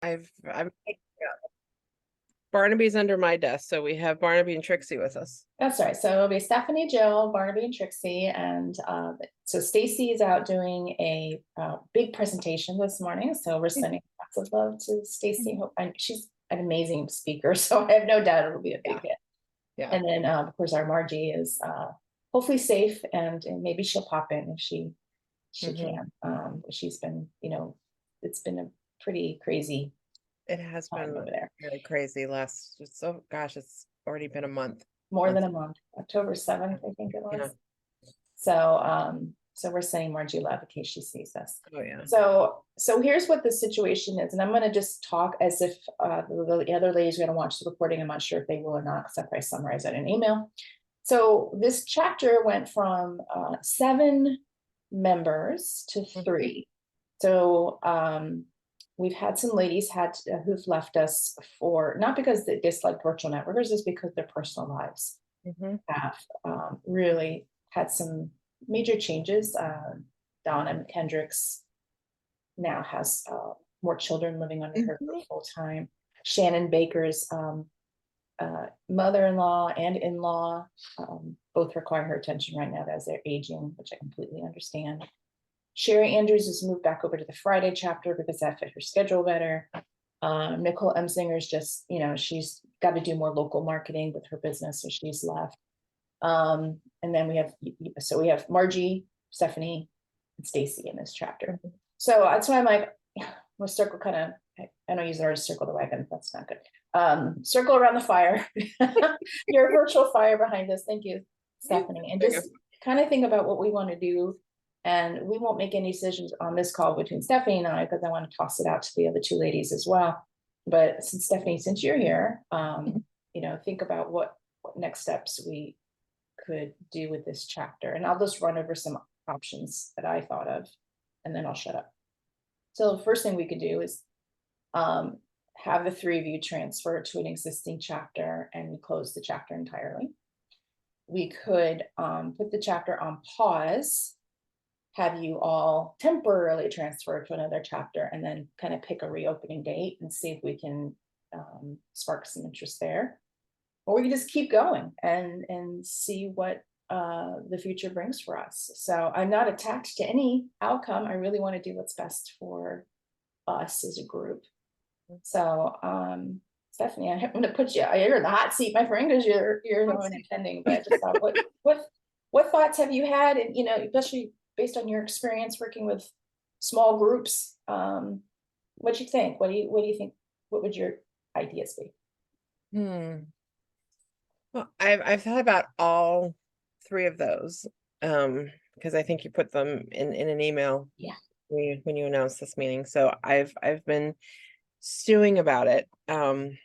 I'm Barnaby's under my desk, so we have Barnaby and Trixie with us. That's right. So it'll be Stephanie, Jill, Barnaby, and Trixie. And so Stacy is out doing a big presentation this morning. So we're sending lots of love to Stacy. She's an amazing speaker. So I have no doubt it'll be a big hit. Yeah. And then, of course, our Margie is hopefully safe, and maybe she'll pop in if she can. She's been, it's been a pretty crazy. It has been over there. really crazy gosh, it's already been a month. More than a month. October 7th, I think it was. Yeah. So we're sending Margie love in case she sees us. Oh yeah. So here's what the situation is, and I'm going to just talk as if the other ladies are going to watch the recording. I'm not sure if they will or not, except I summarize that in an email. So this chapter went from 7 members to 3. So we've had some ladies who've left us for, not because they disliked virtual networkers, it's because their personal lives have really had some major changes. Donna Kendricks now has more children living under her full time. Shannon Baker's mother-in-law and in-law both require her attention right now as they're aging, which I completely understand. Sherry Andrews has moved back over to the Friday chapter because that fit her schedule better. Nicole Emsinger's just, she's got to do more local marketing with her business, so she's left. And then we have Margie, Stephanie, and Stacy in this chapter. So that's why I'm like, we'll circle I don't use the word circle the wagon. That's not good. Circle around the fire. Your virtual fire behind us. Thank you, Stephanie. And just kind of think about what we want to do. And we won't make any decisions on this call between Stephanie and I, because I want to toss it out to the other 2 ladies as well. But since you're here, think about what next steps we could do with this chapter. And I'll just run over some options that I thought of, and then I'll shut up. So the first thing we could do is have the 3 of you transfer to an existing chapter, and we close the chapter entirely. We could put the chapter on pause, have you all temporarily transfer to another chapter, and then kind of pick a reopening date and see if we can spark some interest there. Or we can just keep going and see what the future brings for us. So I'm not attached to any outcome. I really want to do what's best for us as a group. So Stephanie, I'm going to put you're in the hot seat, my friend, because you're the one attending. But just what thoughts have you had, and especially based on your experience working with small groups, what do you think? What do you think? What would your ideas be? Well, I've thought about all 3 of those, because I think you put them in an email. Yeah. When you announced this meeting. So I've been stewing about it. I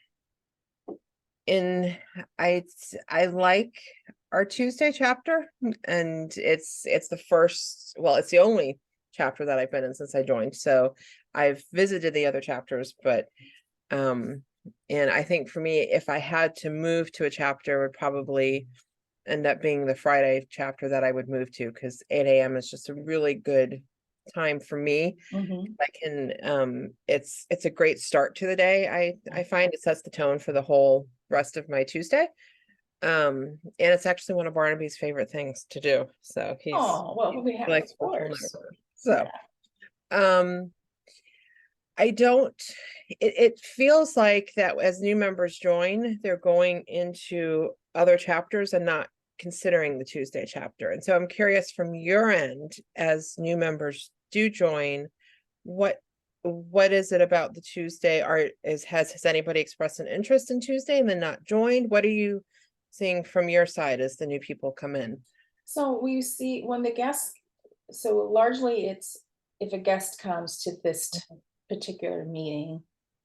like our Tuesday chapter, and it's the only chapter that I've been in since I joined. So I've visited the other chapters, but and I think for me, if I had to move to a chapter, it would probably end up being the Friday chapter that I would move to, because 8 a.m. is just a really good time for me. I can it's a great start to the day. I find it sets the tone for the whole rest of my Tuesday. And it's actually one of Barnaby's favorite things to do. So he likes virtual network. So it feels like that as new members join, they're going into other chapters and not considering the Tuesday chapter. And so I'm curious, from your end, as new members do join, what is it about the Tuesday? Has anybody expressed an interest in Tuesday and then not joined? What are you seeing from your side as the new people come in? So we see when the guests, so largely it's if a guest comes to this particular meeting,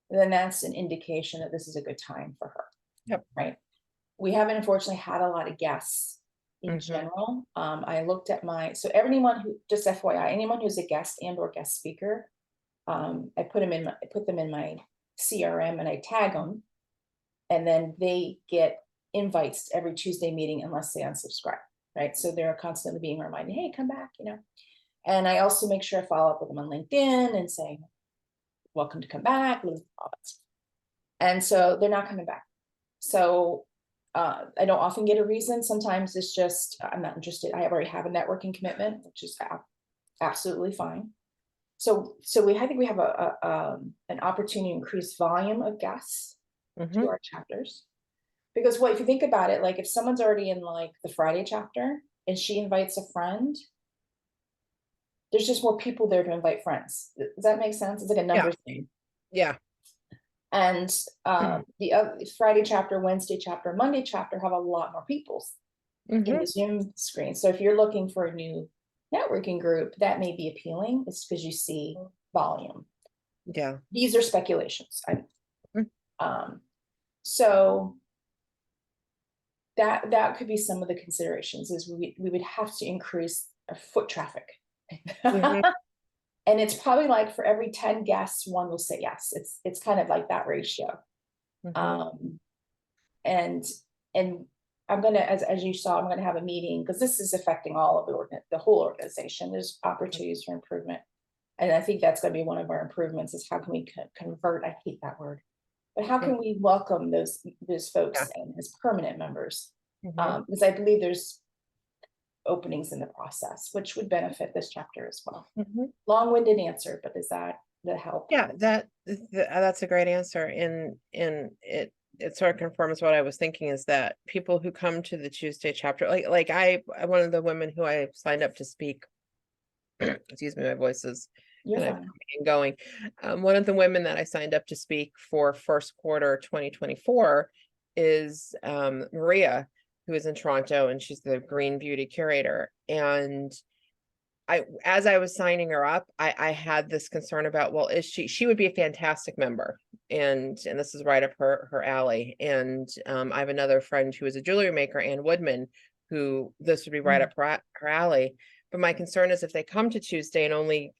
then that's an indication that this is a good time for her. Yep. Right. We haven't unfortunately had a lot of guests in general. I looked at so anyone who, just FYI, anyone who's a guest and or guest speaker, I put them in my CRM and I tag them, and then they get invites to every Tuesday meeting unless they unsubscribe. Right. So they're constantly being reminded, hey, come back, And I also make sure I follow up with them on LinkedIn and say, welcome to come back, all that stuff. And so they're not coming back. So I don't often get a reason. Sometimes it's just, I'm not interested. I already have a networking commitment, which is absolutely fine. So I think we have an opportunity to increase volume of guests Mhm. to our chapters. Because if you think about it, like if someone's already in like the Friday chapter and she invites a friend, there's just more people there to invite friends. Does that make sense? It's like a numbers thing. Yeah. And the Friday chapter, Wednesday chapter, Monday chapter have a lot more people in Mhm. the Zoom screen. So if you're looking for a new networking group, that may be appealing. It's because you see volume. Yeah. These are speculations. Mm. So that could be some of the considerations, is we would have to increase our foot traffic. Mhm. And it's probably like for every 10 guests, one will say yes. It's kind of like that ratio. Mhm. And I'm gonna, as you saw, I'm gonna have a meeting, because this is affecting all of the whole organization. There's opportunities for improvement. And I think that's gonna be one of our improvements, is how can we convert, I hate that word, but how can we welcome those folks Yeah. in as permanent members? Mhm. Because I believe there's openings in the process, which would benefit this chapter as well. Mhm. Long-winded answer, but is that the help? Yeah, that's a great answer. And it sort of confirms what I was thinking, is that people who come to the Tuesday chapter, like one of the women who I signed up to speak, excuse me, my voice is You're kind of fine. coming and going. One of the women that I signed up to speak for first quarter 2024 is Maria, who is in Toronto, and she's the Green Beauty curator. And as I was signing her up, I had this concern about, well, she would be a fantastic member, and this is right up her alley. And I have another friend who is a jewelry maker, Ann Woodman, who this would be right up her alley. But my concern is, if they come to Tuesday and only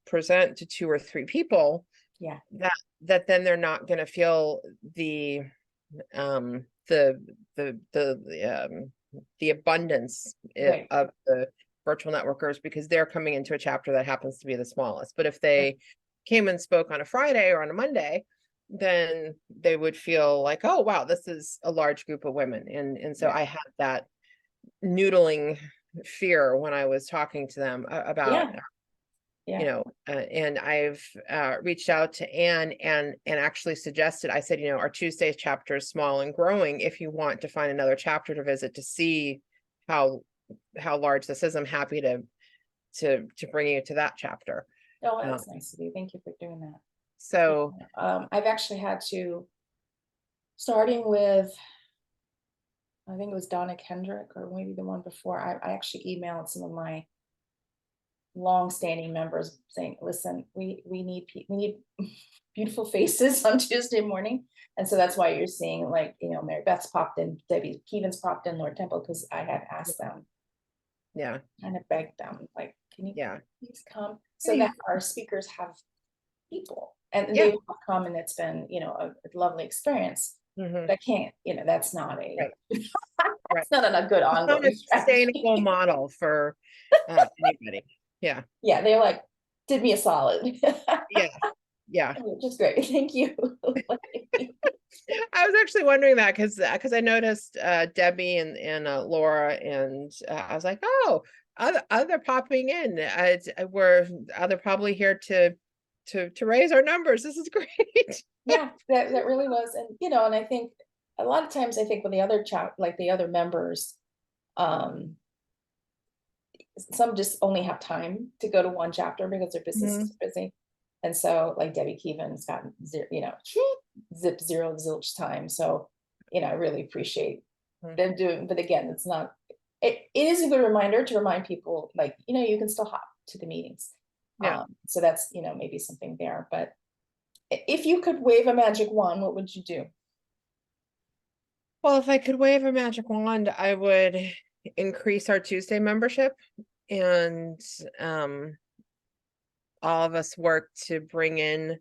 present to 2 or 3 people, Yeah. that then they're not going to feel the um the the abundance Right. of the virtual networkers, because they're coming into a chapter that happens to be the smallest. But if they came and spoke on a Friday or on a Monday, then they would feel like, oh wow, this is a large group of women. And so Yeah. I had that noodling fear when I was talking to them about Yeah. and I've reached out to Anne and actually suggested, I said, our Tuesday chapter is small and growing. If you want to find another chapter to visit to see how large this is, I'm happy to bring you to that chapter. Oh, that's nice of you. Thank you for doing that. So I've actually had to, starting with, I think it was Donna Kendrick, or maybe the one before, I actually emailed some of my long-standing members saying, listen, we need beautiful faces on Tuesday morning. And so that's why you're seeing, like, Mary Beth's popped in, Debbie Keevan's popped in, Lord Temple, because I had asked them, yeah, kind of begged them, like, can you please come, so that our speakers have people, and Yeah. they have come, and it's been, a lovely experience. But I can't, that's not a, that's not a good It's not ongoing a strategy. sustainable model for anybody. Yeah. Yeah, they're like, did me a solid. Yeah. Which is great. Thank you. I was actually wondering that, because I noticed Debbie and Laura, and I was like, oh, other popping in. They're probably here to raise our numbers. This is great. Yeah, that really was. And and I think a lot of times, I think with the other like the other members, some just only have time to go to one chapter because their business is busy. And so, like, Debbie Keevan's got zero, zero zilch time. So, I really appreciate them doing, but again, it's not, it is a good reminder to remind people, like, you can still hop to the meetings. Yeah. So that's, maybe something there. But if you could wave a magic wand, what would you do? Well, if I could wave a magic wand, I would increase our Tuesday membership, and all of us work to bring in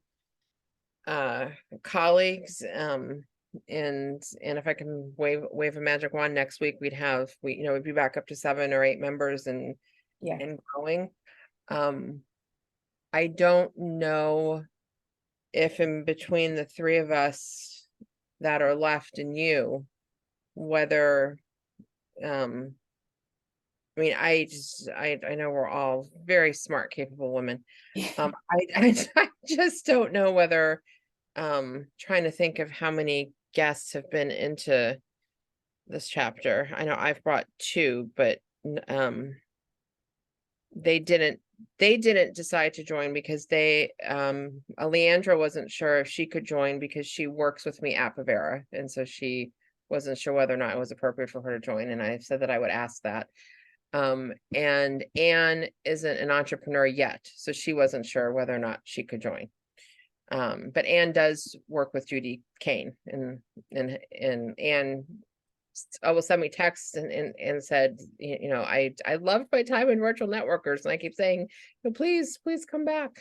colleagues, and if I can wave a magic wand, next week we'd be back up to 7 or 8 members and growing. I don't know if in between the three of us that are left and you, whether, I mean, I know we're all very smart, capable women. I just don't know whether, trying to think of how many guests have been into this chapter. I know I've brought two, but they didn't decide to join because Leandra wasn't sure if she could join because she works with me at Bavera, and so she wasn't sure whether or not it was appropriate for her to join, and I said that I would ask that. And Anne isn't an entrepreneur yet, so she wasn't sure whether or not she could join. But Anne does work with Judy Kane, and Anne will send me texts and said, you know, I loved my time in virtual networkers, and I keep saying, please come back.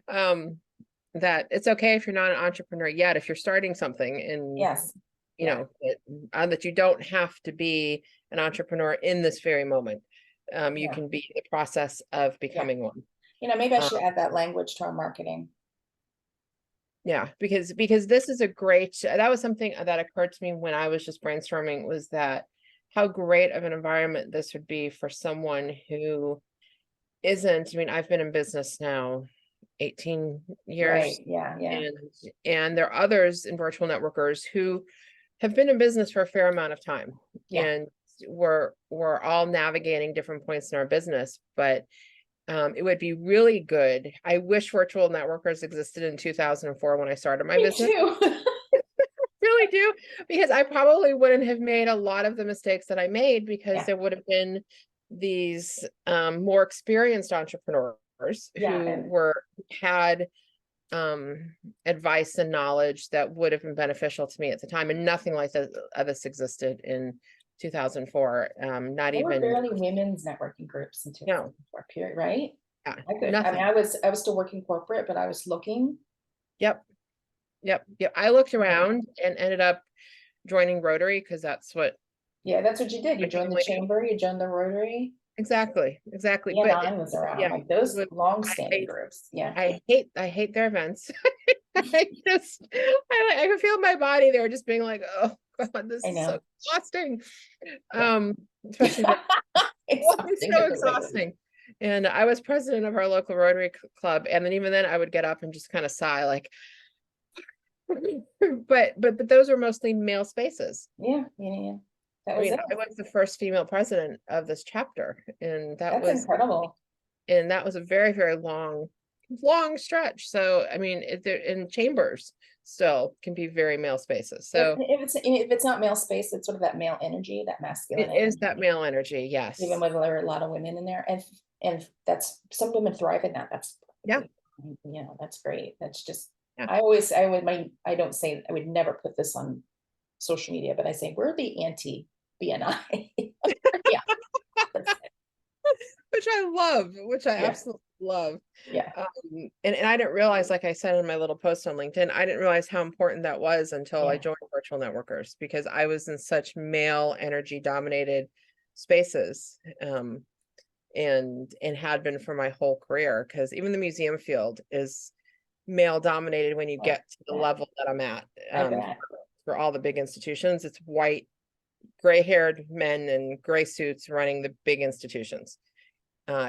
That it's okay if you're not an entrepreneur yet, if you're starting something, and Yes. you know that you don't have to be an entrepreneur in this very moment. You can be in the process of becoming one. You know, maybe I should add that language to our marketing. Yeah, because this is a great, that was something that occurred to me when I was just brainstorming, was that how great of an environment this would be for someone who isn't, I mean, I've been in business now 18 years. Right. Yeah. And there are others in virtual networkers who have been in business for a fair amount of time. Yeah. And we're all navigating different points in our business, but it would be really good. I wish virtual networkers existed in 2004 when I started my business. Too. Really do, because I probably wouldn't have made a lot of the mistakes that I made, because there would have been these more experienced entrepreneurs who had advice and knowledge that would have been beneficial to me at the time, and nothing like this existed in 2004. Not there even were barely women's networking groups in 2004 period, right? Yeah, I mean, I was still working corporate, but I was looking. Yep. I looked around and ended up joining Rotary, because that's what. Yeah, that's what you did. You joined the chamber, you joined the Rotary. Exactly. But I was around, like those long-standing groups. Yeah. I hate their events. I can feel my body there just being like, oh God, this is so exhausting. Especially it's so exhausting. And I was president of our local Rotary Club, and then even then I would get up and just kind of sigh, like, but those were mostly male spaces. Yeah. I mean, I was the first female president of this chapter, and that's incredible. And that was a very, very long stretch. So, I mean, in chambers still can be very male spaces. So if it's not male space, it's sort of that male energy, that masculine. It is that male energy, yes. Even when there are a lot of women in there, and that's, some women thrive in that. That's that's great. That's just, I don't say, I would never put this on social media, but I say we're the anti-BNI. Which I love, which I absolutely love. Yeah. And I didn't realize, like I said in my little post on LinkedIn, I didn't realize how important that was until I joined Virtual Networkers, because I was in such male energy dominated spaces, and had been for my whole career, because even the museum field is male dominated when you get to the level that I'm at. For all the big institutions, it's white, gray-haired men in gray suits running the big institutions.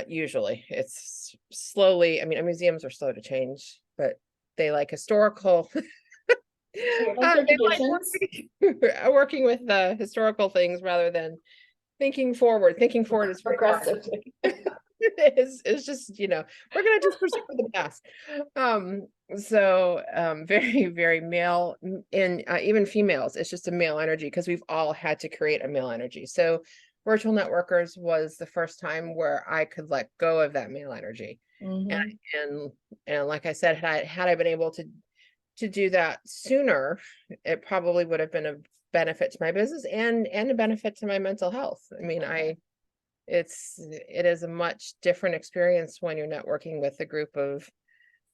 Usually it's slowly, I mean, museums are slow to change, but they like historical they like working with the historical things rather than thinking forward is progressive. It's just, we're gonna just pursue the past. So very, very male, and even females, it's just a male energy, because we've all had to create a male energy. So Virtual Networkers was the first time where I could let go of that male energy. And like I said, had I been able to do that sooner, it probably would have been a benefit to my business and a benefit to my mental health. I mean, it is a much different experience when you're networking with a group of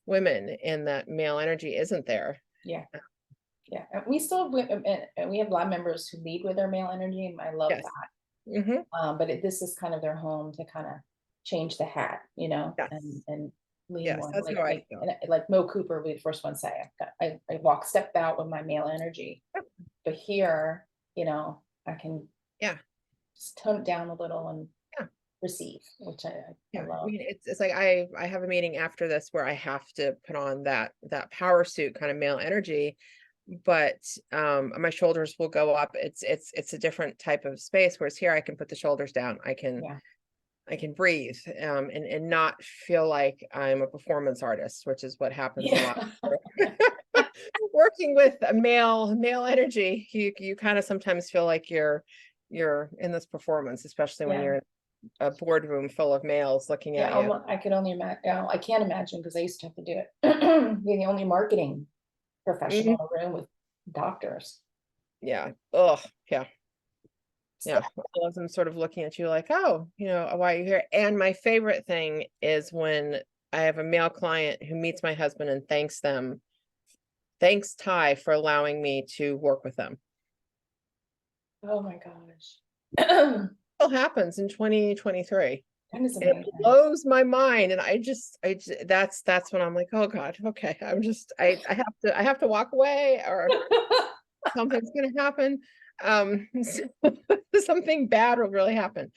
women and that male energy isn't there. Yeah. And we still have, we have lab members who lead with their male energy, and I love that. But this is kind of their home to kind of change the hat, and lean Yes, more, that's how I feel. like Mo Cooper would be the first one to say, stepped out with my male energy. But here, I can Yeah. just tone it down a little and Yeah. receive, which I Yeah, I love. mean, it's like I have a meeting after this where I have to put on that power suit kind of male energy, but my shoulders will go up. It's a different type of space, whereas here I can put the shoulders down. Yeah. I can breathe and not feel like I'm a performance artist, which is what happens a lot. Working with a male energy, you kind of sometimes feel like you're in this performance, especially when Yeah. you're in a boardroom full of males looking Yeah, at you. I could only imagine. I can't imagine because I used to have to do it. Being the only marketing professional Mhm. in a room with doctors. Yeah. Oh, yeah. Yeah. All of them sort of looking at you like, oh, why are you here? And my favorite thing is when I have a male client who meets my husband and thanks Ty for allowing me to work with them. Oh my gosh. Still happens in 2023. That is It amazing. blows my mind. And that's when I'm like, oh God, okay. I have to walk away or something's gonna happen. Something bad will really happen.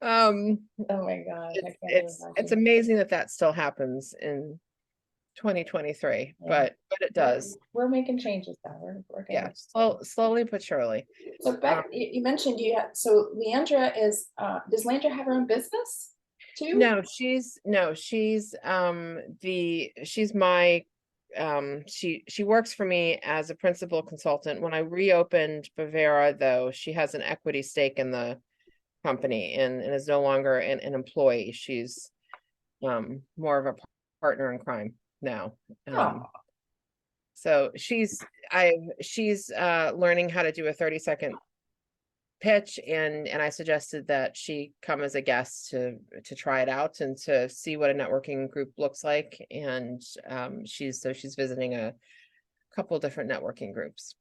Um, Oh my gosh, I it's can't even it's imagine. amazing that still happens in 2023, Yeah. but it does. We're making changes now. We're Yeah, getting. slowly but surely. So Um, Beck, you mentioned so Leandra does Leandra have her own business too? she's my she works for me as a principal consultant. When I reopened Bavera, though, she has an equity stake in the company and is no longer an employee. She's more of a partner in crime now. Oh, So she's learning how to do a 30-second pitch, and I suggested that she come as a guest to try it out and to see what a networking group looks like. And she's visiting a couple different networking groups.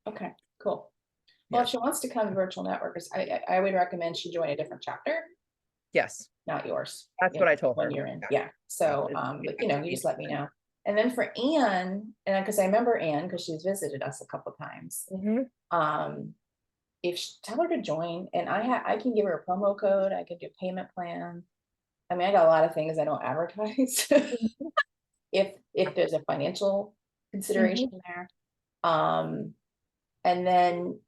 okay, cool. Well, Yeah. if she wants to come to Virtual Networkers, I would recommend she join a different chapter, Yes, not yours. that's what I told her. When you're in, Yeah. yeah. So, but you just let me know. And then for Anne, and because I remember Anne because she's visited us a couple times. Mhm. Tell her to join, and I can give her a promo code. I can do payment plan. I mean, I got a lot of things I don't advertise. If there's a financial consideration there, and then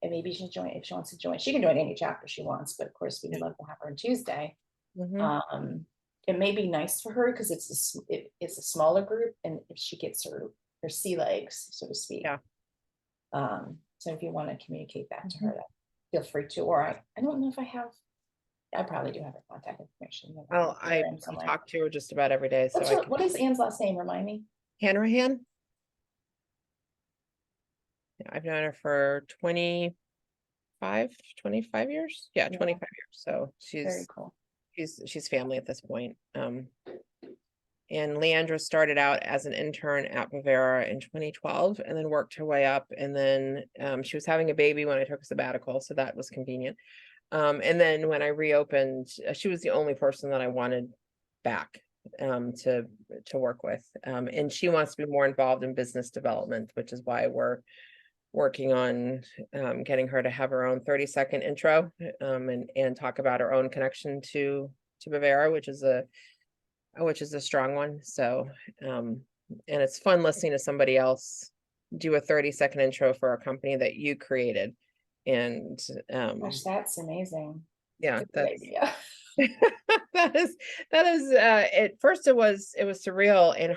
maybe she join if she wants to join. She can join any chapter she wants, but of course we'd love to have her on Tuesday. It may be nice for her because it's a smaller group, and if she gets her sea legs, so to speak. Yeah. So if you want to communicate that to her, feel free to. Or I don't know if I probably do have her contact information. Well, I talk to her just about every day. So what is Anne's last name? Remind me. Hanrahan. I've known her for 25 years. Yeah, 25 years. So Very cool. she's family at this point. And Leandra started out as an intern at Bavera in 2012 and then worked her way up. And then she was having a baby when I took a sabbatical, so that was convenient. And then when I reopened, she was the only person that I wanted back to work with. And she wants to be more involved in business development, which is why we're working on getting her to have her own 30-second intro and talk about her own connection to Bavera, which is a strong one. So and it's fun listening to somebody else do a 30-second intro for a company that you created. And Gosh, that's amazing. yeah, That's that is at first it was surreal. And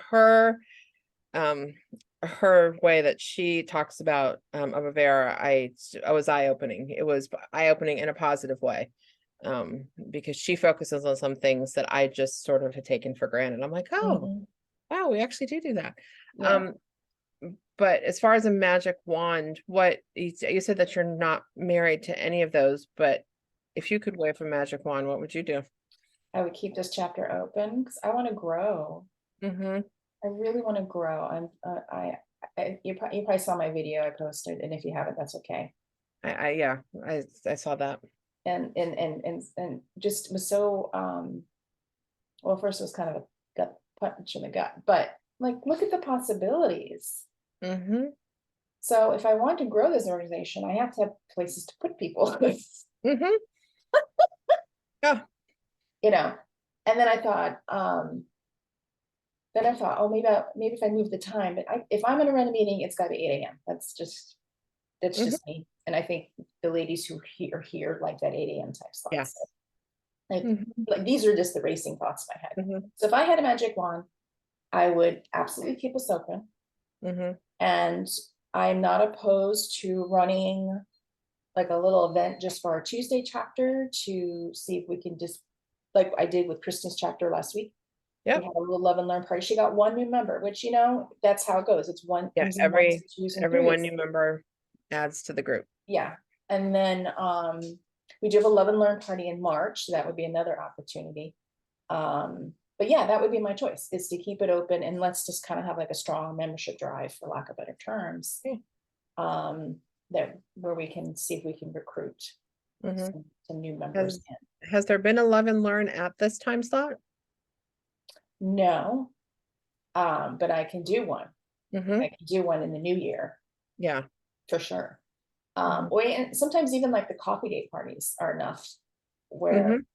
her way that she talks about Bavera, I was eye-opening. It was eye-opening in a positive way. Because she focuses on some things that I just sort of had taken for granted. I'm like, oh, wow, we actually do that. Yeah. But as far as a magic wand, what you said that you're not married to any of those, but if you could wave a magic wand, what would you do? I would keep this chapter open because I want to grow. I really want to grow. You probably saw my video I posted, and if you haven't, that's okay. I saw that. And just was so well, first it was kind of punch in the gut, but like, look at the possibilities. Mm-hmm. So if I want to grow this organization, I have to have places to put people. Mm-hmm. Yeah. You know, and then I thought, oh, maybe if I move the time, but if I'm gonna run a meeting, it's gotta be 8 AM. That's just me. And I think the ladies who are here like that 8 AM type slot. Yes. So, like, Mhm. like these are just the racing thoughts in my head. Mhm. So if I had a magic wand, I would absolutely keep us open. Mhm. And I'm not opposed to running like a little event just for our Tuesday chapter to see if we can just, like I did with Kristen's chapter last week. We Yep. had a little love and learn party. She got one new member, which, you know, that's how it goes. It's one, Yeah. ones and ones, twos and Every one threes. new member adds to the group. Yeah. And then we do have a love and learn party in March. So that would be another opportunity. But yeah, that would be my choice, is to keep it open and let's just kind of have like a strong membership drive, for lack of better terms. That where we can see if we can recruit Mhm. some new members in. Has there been a love and learn at this time slot? No, but I can do one. Mhm. I can do one in the new year Yeah. for sure. Mhm. And sometimes even like the coffee date parties are enough, where Mhm.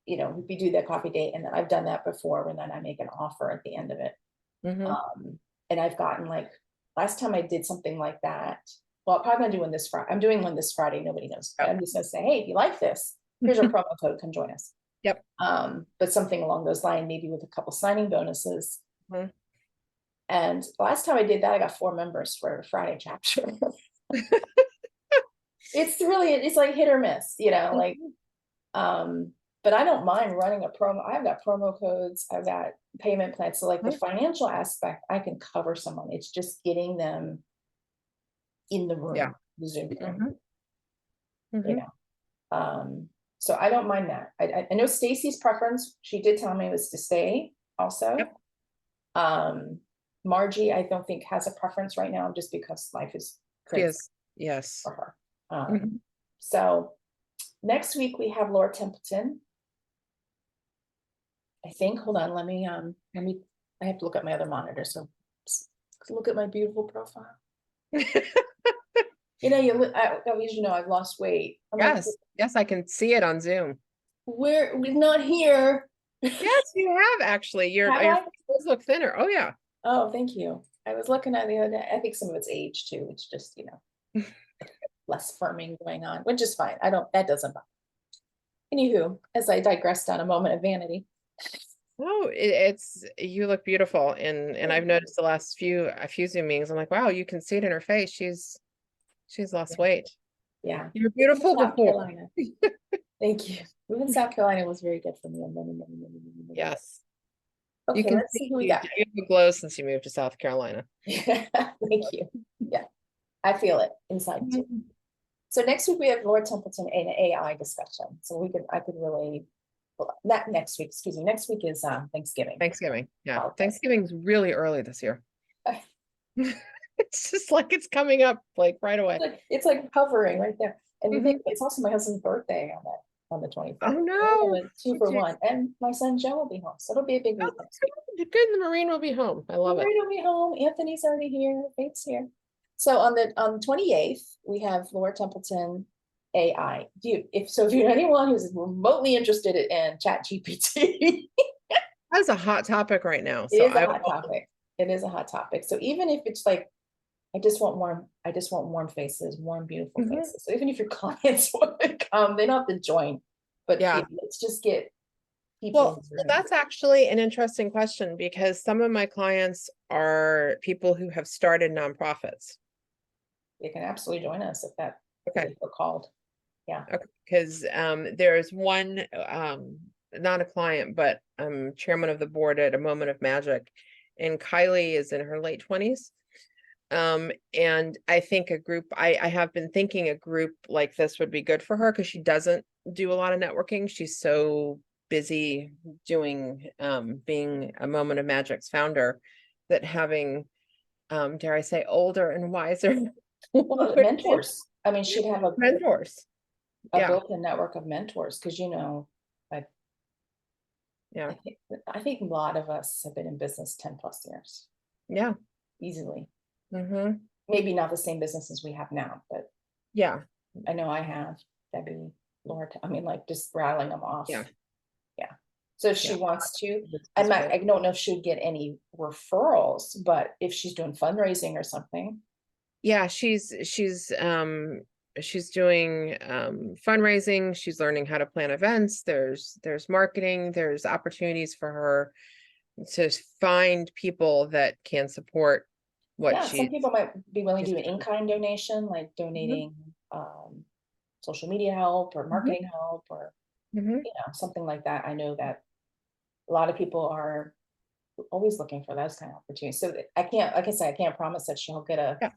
you know, we do that coffee date, and then I've done that before, and then I make an offer at the end of it. Mhm. And I've gotten like, last time I did something like that, well, I'm probably gonna do one this Friday. I'm doing one this Friday. Nobody knows. Yep. I'm just gonna say, hey, if you like this, here's our promo code, come join us. Yep. But something along those lines, maybe with a couple signing bonuses. Mhm. And last time I did that, I got 4 members for a Friday chapter. It's like hit or miss, you know, like, but I don't mind running a promo. I've got promo codes, I've got payment plans. So like the Mhm. financial aspect, I can cover someone. It's just getting them in the Yeah. room, the Zoom room, Mhm. you Mhm. know. So I don't mind that. I know Stacy's preference, she did tell me, was to stay also. Yep. Margie, I don't think has a preference right now, just because life is She crazy is. Yes. for her. Mhm. So next week we have Laura Templeton. I think, hold on, let me, I have to look at my other monitor, so look at my beautiful profile. You know, as you know, I've lost weight. I'm like, Yes. Yes, I can see it on Zoom. we're not here. Yes, you have actually. Have Your I? face does look thinner. Oh yeah. Oh, thank you. I was looking at the other day. I think some of it's age too. It's just, you know, less firming going on, which is fine. That doesn't bother. Anywho, as I digressed on a moment of vanity. Oh, it's you look beautiful, and I've noticed the last a few Zoom meetings. I'm like, wow, you can see it in her face. She's lost weight. Yeah. You were beautiful South before. Carolina. Thank you. Moving to South Carolina was very good for me. And many. Yes. You Okay, can let's see see who we got. you have a glow since you moved to South Carolina. Thank you. Yeah, I feel it inside too. Mhm. So next week we have Laura Templeton and an AI discussion. So I could really, well, not next week, excuse me. Next week is Thanksgiving. Thanksgiving. Yeah. Okay. Thanksgiving's really early this year. It's just like it's coming up like right away. It's like hovering right there. And Mhm. it's also my husband's birthday on the 25th. Oh no. 2 for 1. And my son Joe will be home. So it'll be a big week next week. Good. The Marine will be home. I love it. Marina will be home. Anthony's already here. Faith's here. So on the 28th, we have Laura Templeton AI. If you're anyone who's remotely interested in Chat GPT, That's a hot topic right now. it So is a hot topic. It is a hot topic. So even if it's like, I just want warm faces, warm, beautiful Mhm. faces. So even if your clients want to come, they don't have to join. But Yeah. let's just get people. Well, that's actually an interesting question because some of my clients are people who have started nonprofits. They can absolutely join us if that Okay. we're called. Yeah. Okay. Because there's one not a client, but chairman of the board at A Moment of Magic, and Kylie is in her late 20s. And I think I have been thinking a group like this would be good for her because she doesn't do a lot of networking. She's so busy doing being A Moment of Magic's founder that having dare I say older and wiser Well, mentors. I mean, she'd have mentors. a Yeah. built-in network of mentors, because like Yeah. I think a lot of us have been in business 10+ years, Yeah. easily. Mm-hmm. Maybe not the same business as we have now, but Yeah. I know I have. Debbie, Laura, I mean, like, just rattling them off. Yeah. Yeah. So if she Yeah. wants to, That's good. I don't know if she'd get any referrals, but if she's doing fundraising or something. Yeah, she's doing fundraising, she's learning how to plan events, there's marketing, there's opportunities for her to find people that can support what Yeah, some people might be willing to she's do an doing. in-kind donation, like Mhm, donating social media help or mhm, marketing help, or mhm. something like that. I know that a lot of people are always looking for those kind of opportunities. So I can't, like I said, I can't promise that she'll get Yeah,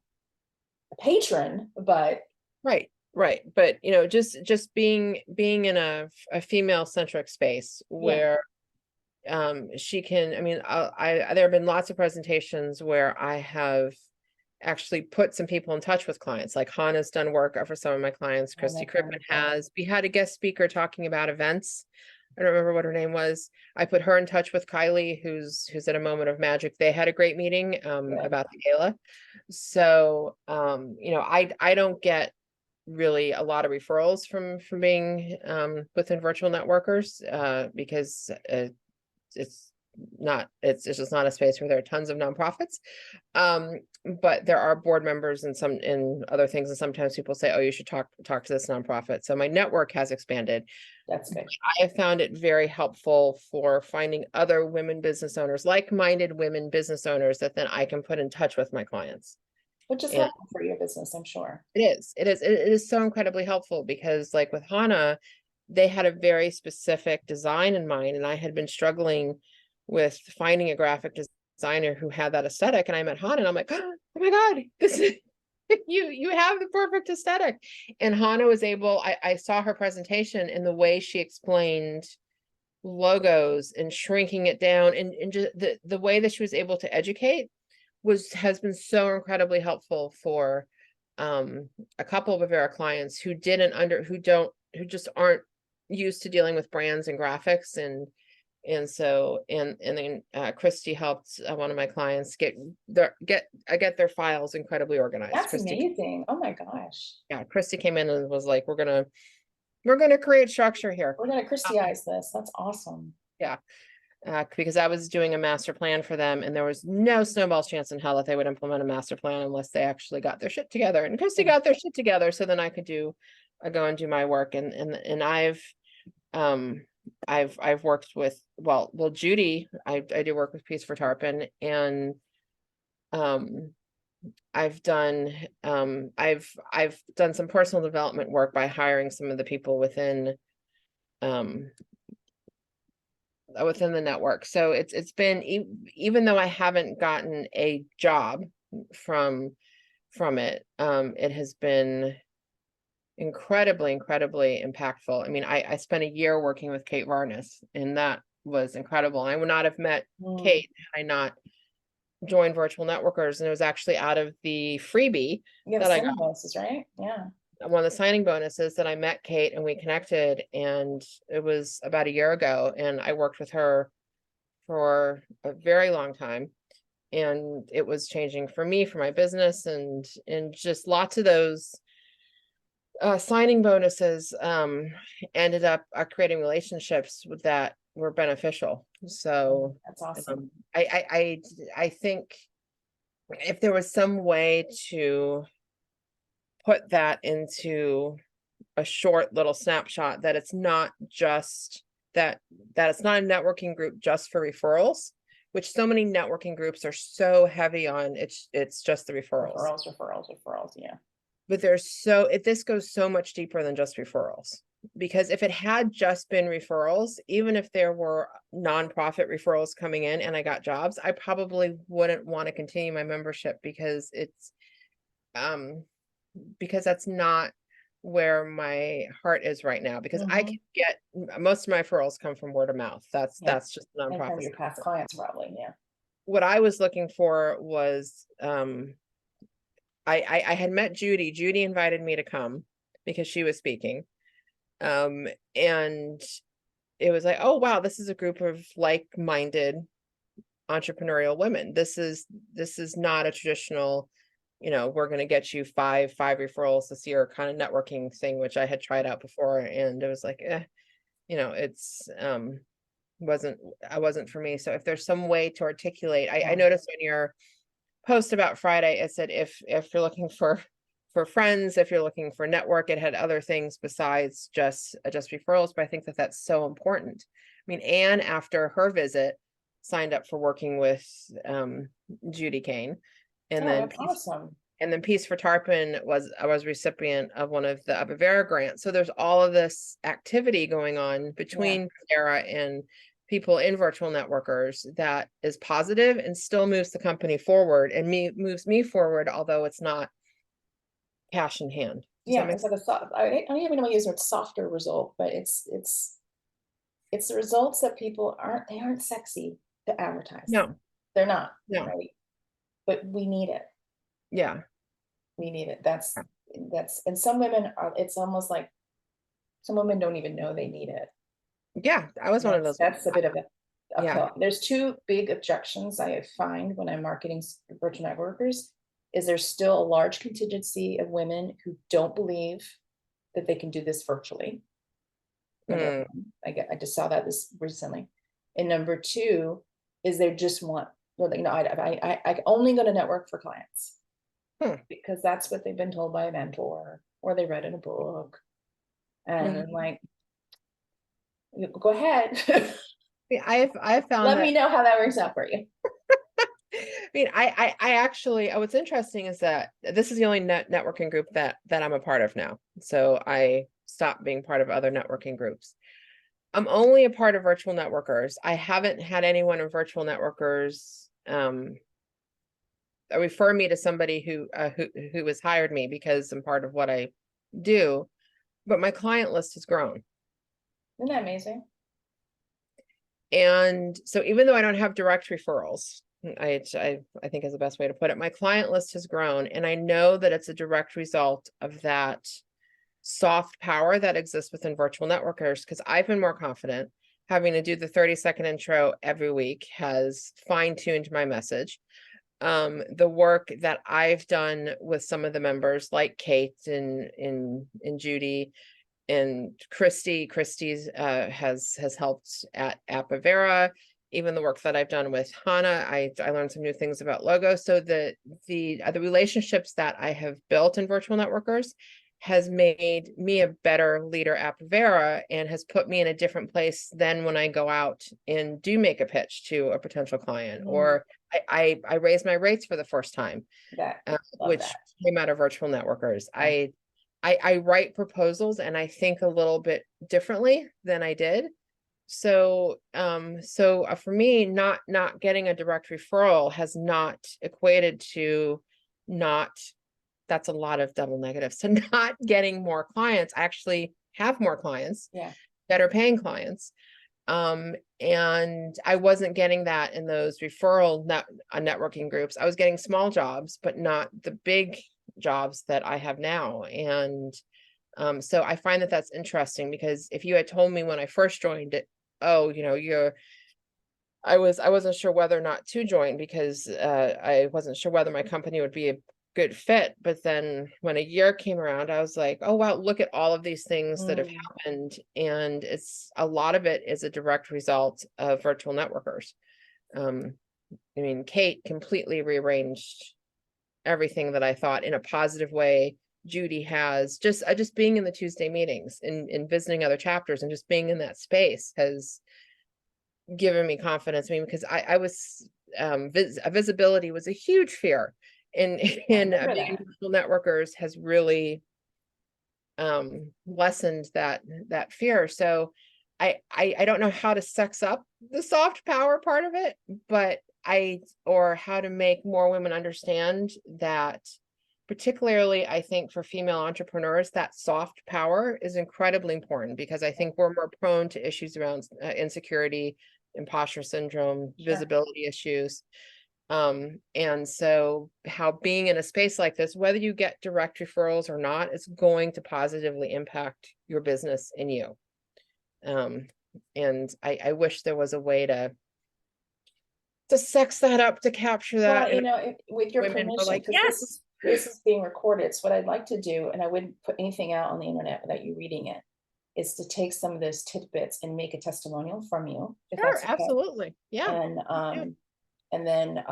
a patron, but right, right. But just being in a female centric space yeah, where she can, I mean, there have been lots of presentations where I have actually put some people in touch with clients. Like Hannah's done work for some of my clients. oh, Christy that's Crippen wonderful. has. We had a guest speaker talking about events. I don't remember what her name was. I put her in touch with Kylie, who's at a Moment of Magic. They had a great meeting Good. about the gala. So I don't get really a lot of referrals from being within virtual networkers because it's just not a space where there are tons of nonprofits. But there are board members and some in other things, and sometimes people say, oh, you should talk to this nonprofit. So my network has expanded. That's good. I have found it very helpful for finding other women business owners, like-minded women business owners, that then I can put in touch with my clients. Which is And helpful for your business, I'm sure. it is so incredibly helpful because, like with Hana, they had a very specific design in mind, and I had been struggling with finding a graphic designer who had that aesthetic. And I met Hana, and I'm like, oh my God, this is you have the perfect aesthetic. And Hana was able, I saw her presentation and the way she explained logos and shrinking it down, and just the way that she was able to educate has been so incredibly helpful for a couple of our clients who just aren't used to dealing with brands and graphics. And then Christy helped one of my clients get their files incredibly organized. That's amazing. Oh my gosh. Christy came in and was like, we're gonna create structure here. We're gonna Um, Christyize this. That's awesome. yeah, because I was doing a master plan for them, and there was no snowball's chance in hell that they would implement a master plan unless they actually got their shit together. And Christy Yeah. got their shit together, so then I could go and do my work. And um I've worked with Judy. I do work with Peace for Tarpon, and um I've done I've done some personal development work by hiring some of the people um within the network. So it's been, even though I haven't gotten a job from it, it has been incredibly impactful. I mean, I spent a year working with Kate Varnus, and that was incredible. I would not have met Mm. Kate had I not joined Virtual Networkers. And it was actually out of the freebie You have a that I got, signing bonuses, right? Yeah. one of the signing bonuses, that I met Kate and we connected. And it was about a year ago, and I worked with her for a very long time, and it was changing for me, for my business, and just lots of those signing bonuses ended up creating relationships that were beneficial. So That's awesome. I think if there was some way to put that into a short little snapshot, that it's not just that it's not a networking group just for referrals, which so many networking groups are so heavy on. It's just the referrals. Referrals. Yeah. But this goes so much deeper than just referrals. Because if it had just been referrals, even if there were nonprofit referrals coming in and I got jobs, I probably wouldn't want to continue my membership, because um that's not where my heart is right now. Because I Mhm. can get most of my referrals come from word of mouth. That's Yeah. just And from nonprofit your stuff. past clients, probably. Yeah. What I was looking for was I had met Judy. Judy invited me to come because she was speaking. And it was like, oh, wow, this is a group of like-minded entrepreneurial women. This is not a traditional, we're going to get you five referrals this year kind of networking thing, which I had tried out before. And it was like, it's, wasn't for me. So if there's some way to articulate, I noticed on your post about Friday, it said, if you're looking for friends, if you're looking for network, it had other things besides just referrals. But I think that that's so important. I mean, Anne, after her visit, signed up for working with Judy Kane, and Oh, then that's awesome. Peace for Tarpon I was recipient of one of the Abivera grants. So there's all of this activity going on between Sarah and people in virtual networkers that is positive and still moves the company forward and moves me forward, although it's not cash in hand. Yeah, it's like a soft, I don't even want to use the word softer result, but it's the results that people aren't sexy to advertise. No, they're not. no. Right? But we need it. Yeah. We need it. That's, and some women are, it's almost like some women don't even know they need it. Yeah, I was one of those. That's a bit of a Yeah. pill. There's two big objections I find when I'm marketing virtual networkers, is there's still a large contingency of women who don't believe that they can do this virtually. Number one, I just saw that this recently. And number two is they just want, I only go to network for clients. Because that's what they've been told by a mentor or they read in a book. And I'm like, go ahead. I've found Let me know how that works out for you. I mean, I actually, what's interesting is that this is the only networking group that I'm a part of now. So I stopped being part of other networking groups. I'm only a part of virtual networkers. I haven't had anyone in virtual networkers refer me to somebody who has hired me because I'm part of what I do, but my client list has grown. Isn't that amazing? And so even though I don't have direct referrals, I think is the best way to put it, my client list has grown, and I know that it's a direct result of that soft power that exists within virtual networkers, because I've been more confident. Having to do the 30-second intro every week has fine-tuned my message. The work that I've done with some of the members like Kate and Judy and Christie's has helped at Apivera. Even the work that I've done with Hannah, I learned some new things about logo. So the relationships that I have built in virtual networkers has made me a better leader at Apivera and has put me in a different place than when I go out and do make a pitch to a potential client, or I raised my rates for the first time, which came out of virtual networkers. I write proposals and I think a little bit differently than I did. So for me, not getting a direct referral has not equated to that's a lot of double negatives. So not getting more clients. I actually have more clients that are paying clients. And I wasn't getting that in those referral networking groups. I was getting small jobs, but not the big jobs that I have now. And so I find that that's interesting, because if you had told me when I first joined it, oh, I wasn't sure whether or not to join, because I wasn't sure whether my company would be a good fit. But then when a year came around, I was like, oh wow, look at all of these things that have happened, and it's a lot of it is a direct result of virtual networkers. I mean, Kate completely rearranged everything that I thought in a positive way. Judy has just being in the Tuesday meetings and visiting other chapters and just being in that space has given me confidence. I mean, because I was visibility was a huge fear in being virtual networkers has really lessened that fear. So I don't know how to sex up the soft power part of it, but or how to make more women understand that, particularly I think for female entrepreneurs, that soft power is incredibly important, because I think we're more prone to issues around insecurity, imposter syndrome, visibility issues. And so how being in a space like this, whether you get direct referrals or not, is going to positively impact your business and you. And I wish there was a way to sex that up, to capture that. Well, you And know, with your women were permission, like, because yes. this is being recorded, so what I'd like to do, and I wouldn't put anything out on the internet without you reading it, is to take some of those tidbits and make a testimonial from you, if Sure, that's okay. absolutely. Yeah. And Yeah. and then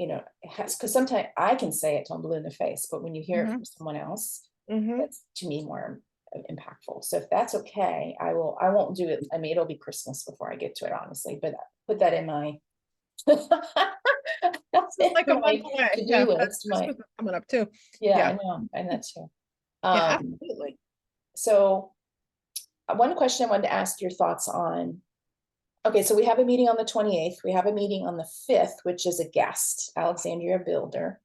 you know, it has, because sometimes I can say it till I'm blue in the face, but when you hear it Mhm. from someone else, Mhm. that's to me more impactful. So if that's okay, I won't do it. I mean, it'll be Christmas before I get to it, honestly, but put that in my This is like a month my away. to-do Yeah. list, Christmas is coming up too. yeah, I Yeah. know, and that too. Yeah, Um, absolutely. so one question I wanted to ask your thoughts on. Okay, so we have a meeting on the 28th. We have a meeting on the 5th, which is a guest, Alexandria Builder.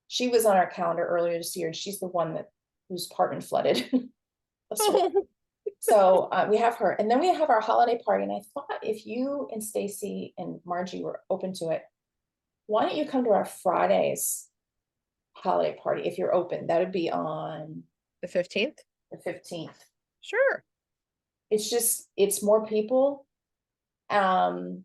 She was on our calendar earlier this year, and she's the one that whose apartment flooded. So we have her, and then we have our holiday party. And I thought if you and Stacy and Margie were open to it, why don't you come to our Friday's holiday party if you're open? That would be on The 15th? the 15th. Sure. It's just, it's more people. And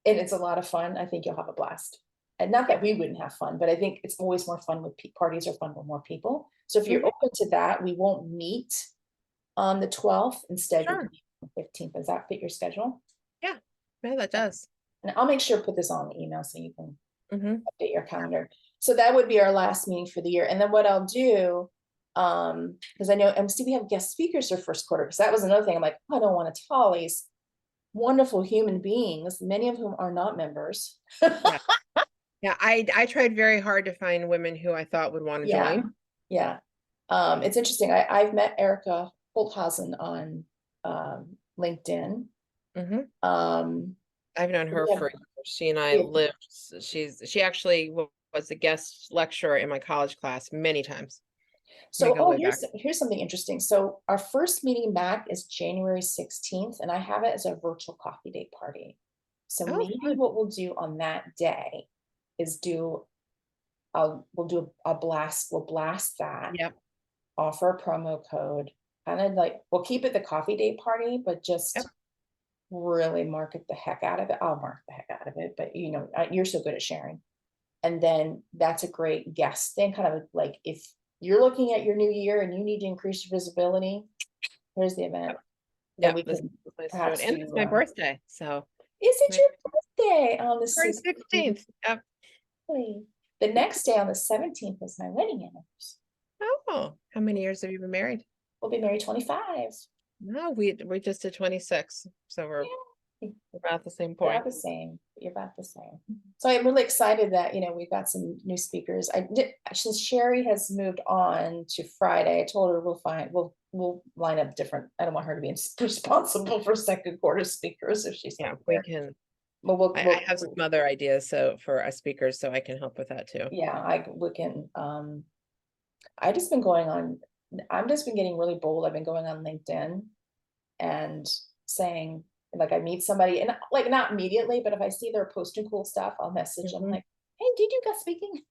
it's a lot of fun. I think you'll have a blast. And not that we wouldn't have fun, but I think it's always more fun with parties are fun with more people. So if you're Mhm. open to that, we won't meet on the 12th. Instead, we Sure. meet on the 15th. Does that fit your schedule? Yeah. Yeah, that does. And I'll make sure to put this on the email so you can Hmm. update your calendar. So that would be our last meeting for the year. And then what I'll do, because I know MC, we have guest speakers for first quarter, because that was another thing. I'm like, I don't want to tell all these wonderful human beings, many of whom are not members. Yeah. Yeah. I tried very hard to find women who I thought would want to Yeah, join. yeah. It's interesting. I've met Erica Holthausen on LinkedIn. Hmm. Um, I've known her we have, for years. She and I we have- lived, she actually was a guest lecturer in my college class many times. We so go way back. here's something interesting. So our first meeting back is January 16th, and I have it as a virtual coffee date party. So Oh, maybe fun. what we'll do on that day is we'll do a blast, we'll blast that, Yep. offer a promo code, kind of like, we'll keep it the coffee date party, but Yep. just really market the heck out of it. I'll mark the heck out of it, but you know, you're so good at sharing. And then that's a great guest thing, kind of like if you're looking at your new year and you need to increase your visibility, here's the event. Then Yep. we This is can the place to do it. perhaps And do, it's my birthday. So is it maybe your birthday on the February 16th? 16th. Yep. The next day on the 17th is my wedding anniversary. Oh, how many years have you been married? We'll be married 25. No, we just did 26. So we're Yeah. about the same You're point. about the same. You're about the same. So I'm really excited that, you know, we've got some new speakers. I did, since Sherry has moved on to Friday, I told her we'll line up different. I don't want her to be responsible for second quarter speakers if she's Yeah, not we there. can. But I have some other ideas so for us speakers, so I can help with that too. yeah, we can, I just been going on, I've just been getting really bold. I've been going on LinkedIn and saying, like, I meet somebody and like not immediately, but if I see they're posting cool stuff, I'll message them Mhm. like, hey, did you guys speaking?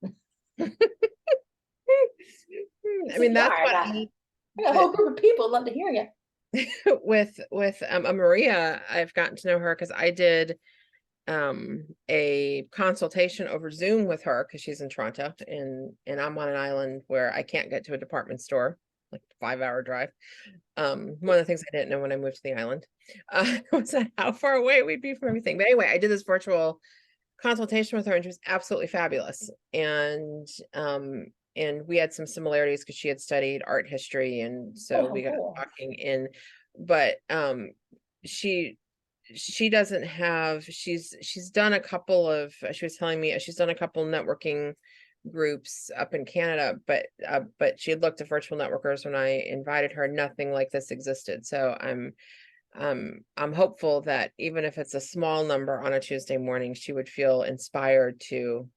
I mean, that's what I got a whole group of people love to hear you. with Maria, I've gotten to know her because I did a consultation over Zoom with her because she's in Toronto and I'm on an island where I can't get to a department store, like 5-hour drive. One of the things I didn't know when I moved to the island was that how far away we'd be from everything. But anyway, I did this virtual consultation with her and she was absolutely fabulous. And we had some similarities because she had studied art history and so Oh, we got cool. talking in, but she doesn't have, she's done a couple of, she was telling me she's done a couple networking groups up in Canada, but she had looked at virtual networkers when I invited her, nothing like this existed. So I'm hopeful that even if it's a small number on a Tuesday morning, she would feel inspired to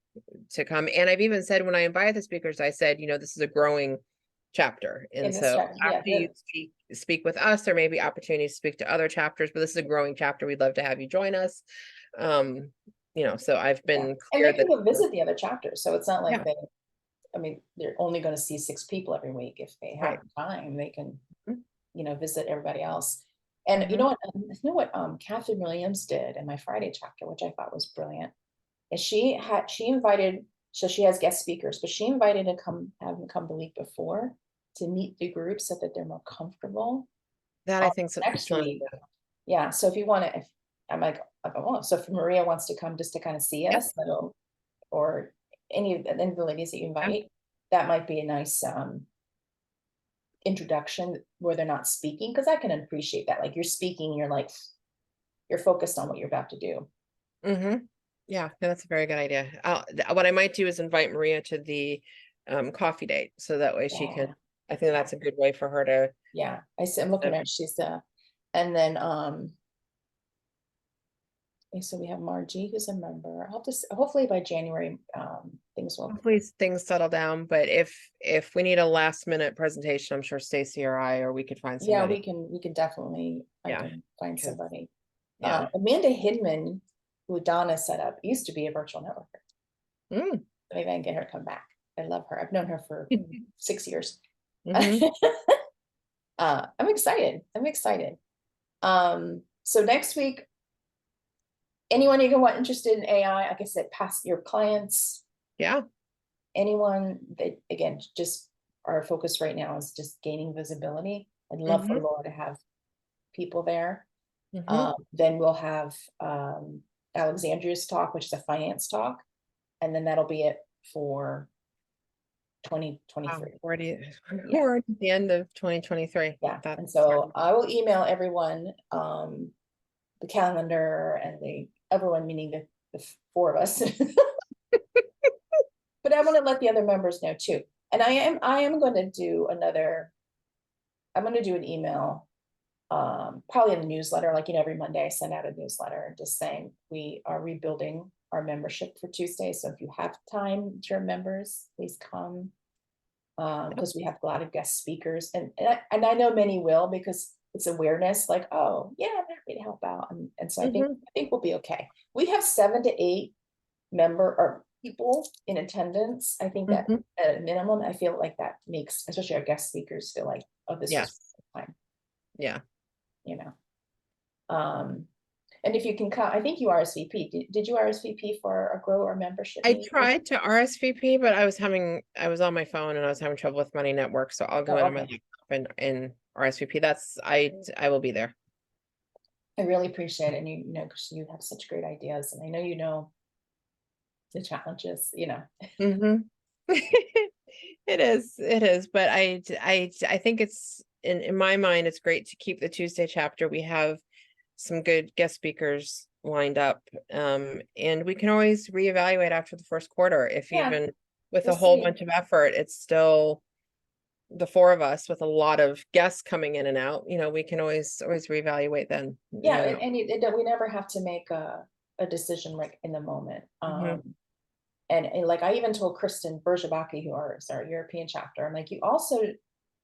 come. And I've even said when I invited the speakers, I said, you know, this is a growing chapter. In And this so chapter, yeah, after you speak with us, there may be opportunities to speak to other chapters, but this is a growing chapter. We'd love to have you join us. You know, so I've yeah. been And clear they that can go visit the other chapters. So it's not like yeah, I mean, they're only going to see 6 people every week. If they have right. time, they can, Mhm. you know, visit everybody else. And you know what, Catherine Williams did in my Friday chapter, which I thought was brilliant, is she invited, so she has guest speakers, but she invited to have them come the week before to meet the group so that they're more comfortable. That I think is an Next excellent week, idea. yeah, so if you want to, if I'm like, oh, so if Maria wants to come just to kind of see Yep. us, or any of the ladies that you invite, that might be a nice introduction where they're not speaking, because I can appreciate that. Like, you're speaking, you're like, you're focused on what you're about to do. Mm-hmm. Yeah, no, that's a very good idea. What I might do is invite Maria to the coffee date, so that way she can, I think that's a good way for her to. Yeah, I'm looking at, she's and then okay, so we have Margie, who's a member. I'll just, hopefully by January, things will. Hopefully things settle down, but if we need a last minute presentation, I'm sure Stacy or I, or we could find Yeah, somebody. we can definitely, I Yeah, can find 'cause- somebody. Yeah. Amanda Hidman, who Donna set up, used to be a virtual networker. Mm. Maybe I can get her to come back. I love her. I've known her for 6 years. Mhm. I'm excited. I'm excited. So next week, anyone you want interested in AI, like I said, pass your clients, Yeah. anyone that, again, just our focus right now is just gaining visibility. I'd love for Mhm. Laura to have people there. Mhm. Then we'll have Alexandria's talk, which is a finance talk, and then that'll be it for 2023. Already, we're at the end of 2023. Yeah, That's and so I will email everyone the calendar and everyone, meaning the four of us. But I want to let the other members know too. And I am going to do I'm going to do an email, probably in the newsletter, like, every Monday I send out a newsletter just saying we are rebuilding our membership for Tuesday. So if you have time, dear members, please come. Because we have a lot of guest speakers, and I know many will, because it's awareness, like, oh yeah, I'm happy to help out. And so I think we'll be okay. We have 7 to 8 member or people in attendance. I think that at a minimum, I feel like that makes, especially our guest speakers, feel like, oh, this was fine. Yeah. And if you can come, I think you RSVP. Did you RSVP for a Grow Our Membership I meeting? tried to RSVP, but I was on my phone and I was having trouble with Money Network, so I'll go into my laptop and RSVP. I will be there. I really appreciate it. And because you have such great ideas, and I know the challenges, It is, but I think it's in my mind, it's great to keep the Tuesday chapter. We have some good guest speakers lined up, and we can always reevaluate after the first quarter. If even with a whole bunch of effort, it's still the four of us with a lot of guests coming in and out. We can always reevaluate then. Yeah, and we never have to make a decision like in the moment. And like I even told Kristen Bergebaki, who is our European chapter, I'm like, you also,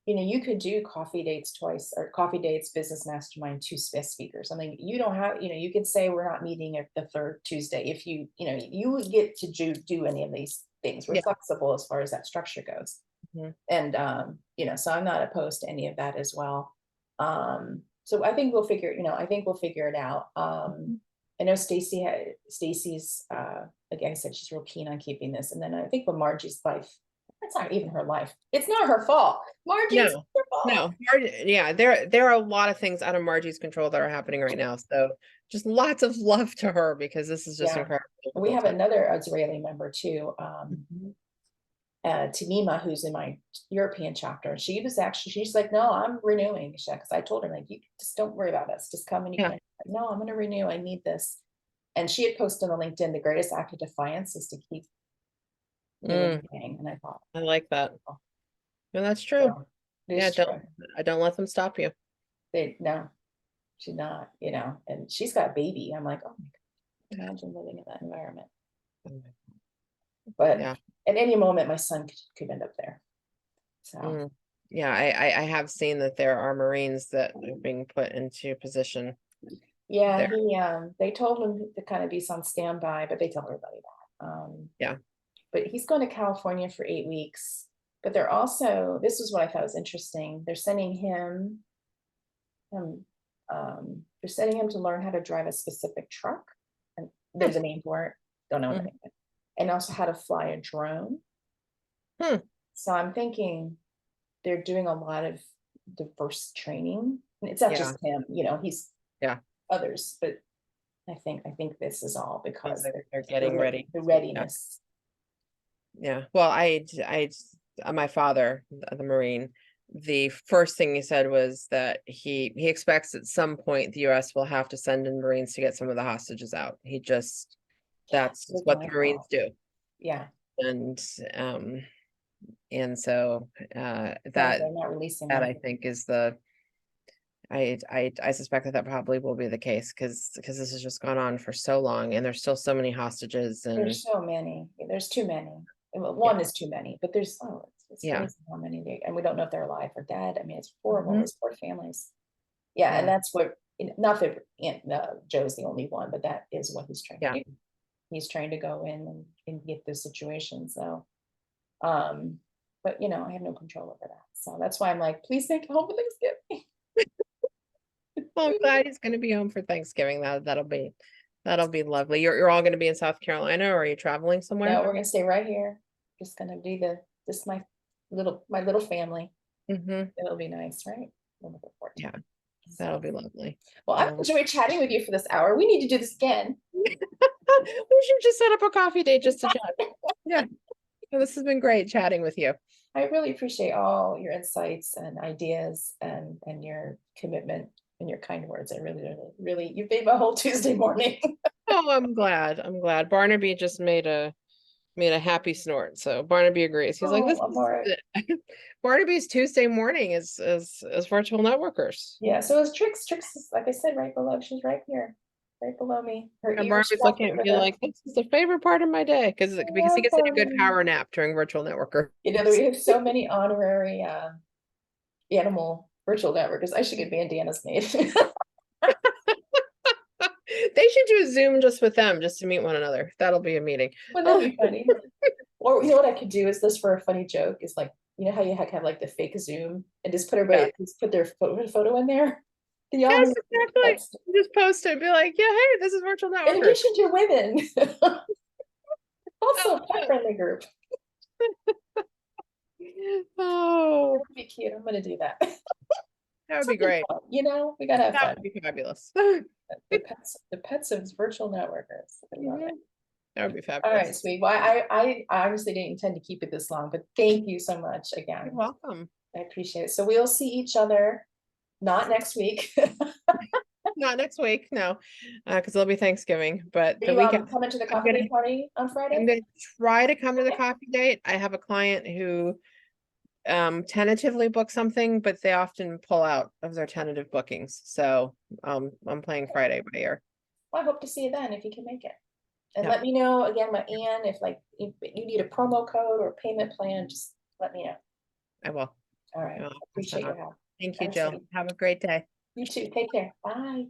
you could do coffee dates twice, or coffee dates, business mastermind, 2 speakers. I mean, you don't have, you could say we're not meeting at the third Tuesday. If you would get to do any of these things. We're flexible as far as that structure goes. And, so I'm not opposed to any of that as well. So I think we'll figure it out. I know Stacy's, like I said, she's real keen on keeping this. And then I think with Margie's life, it's not even her life. It's not her fault. Margie's her fault. No, yeah, there are a lot of things out of Margie's control that are happening right now. So just lots of love to her, because this is just incredible. We have another Israeli member too, Tamima, who's in my European chapter. She's like, no, I'm renewing, because I told her, like, you just don't worry about us, just come and you can. No, I'm going to renew. I need this. And she had posted on LinkedIn, the greatest act of defiance is to keep renewing. And I thought, I like that. No, that's true. So, don't let them stop you. No, she's not, and she's got a baby. I'm like, oh my God, imagine living in that environment. But at any moment, my son could end up there. So yeah, I have seen that there are Marines that are being put into position. Yeah, they told him to kind of be on standby, but they tell everybody that. But he's going to California for 8 weeks. But they're also, this is what I thought was interesting. They're sending him They're setting him to learn how to drive a specific truck. And there's a name for it, don't know what the Mhm. name is. And also how to fly a drone. Hmm. So I'm thinking they're doing a lot of diverse training. And it's not Yeah. just him, he's Yeah. others, but I think this is all because They're getting ready. the Yeah. readiness. Yeah. Well, my father, the Marine, the first thing he said was that he expects at some point the US will have to send in Marines to get some of the hostages out. That's With what my the Marines fault. do. Yeah, And so glad they're not releasing that them. I think is I suspect that probably will be the case because this has just gone on for so long and there's still so many hostages and There's so many. There's too many. Well, yeah. one is too many, but there's it's Yeah. crazy how many and we don't know if they're alive or dead. I mean, it's horrible. Mhm. Those poor families. Yeah, and Yeah. that's what not that Joe's the only one, but that is what he's trying to Yeah. do. He's trying to go in and get those situations. So, but I have no control over that. So that's why I'm like, please take home for Thanksgiving. Well, I'm glad he's gonna be home for Thanksgiving. That'll be lovely. You're all gonna be in South Carolina or are you traveling somewhere? No, we're gonna stay right here. Just gonna do just my little family. Hmm. It'll be nice, right? I'm looking forward to Yeah, it. that'll So, be lovely. well, I've enjoyed chatting with you for this hour. We need to do this again. We should just set up a coffee date just to chat. Yeah. Well, this has been great chatting with you. I really appreciate all your insights and ideas and your commitment and your kind words. I really, really, really, you made my whole Tuesday morning. Oh, I'm glad. I'm glad. Barnaby just made a happy snort. So Barnaby agrees. He's like, Oh, this Amore. is Barnaby's Tuesday morning is virtual networkers. Yeah, so it's Trix. Trix is, like I said, right below. She's right here, right below me. Her And ears Barnaby's swapped looking at over me like, this is the favorite part of my day because he gets a good Barnaby. power nap during virtual networker. We have so many honorary animal virtual networkers. I should get bandanas made. They should do a Zoom just with them, just to meet one another. That'll be a meeting. Wouldn't that be funny? Or what I could do is this for a funny joke is like, how you have like the fake Zoom and just put everybody, Yeah. just put their photo in there. The all Yes, exactly. Just post it, be like, yeah, hey, this is virtual in networkers. addition to women. Also a pet friendly group. Oh, That would be cute. I'm gonna do that. that would be great. We gotta have That fun. would be fabulous. The pets of virtual networkers. I love it. That would be All right, fabulous. sweet. Well, I honestly didn't intend to keep it this long, but thank you so much again. You're welcome. I appreciate it. So we'll see each other, not next week. Not next week, no, because it'll be Thanksgiving, but Are the you weekend. coming to the I'm coffee gonna, date party on I'm Friday? gonna try to come to the coffee date. I have a client who tentatively booked something, but they often pull out of their tentative bookings. So I'm playing Friday by ear. Well, I hope to see you then if you can make it. And Yeah. let me know again, my Ann, if you need a promo code or payment plan, just let me know. I will. All right. I will pass that Appreciate your on. help. Thank you, Thanks, Jill. sweetie. Have a great day. You too. Take care. Bye.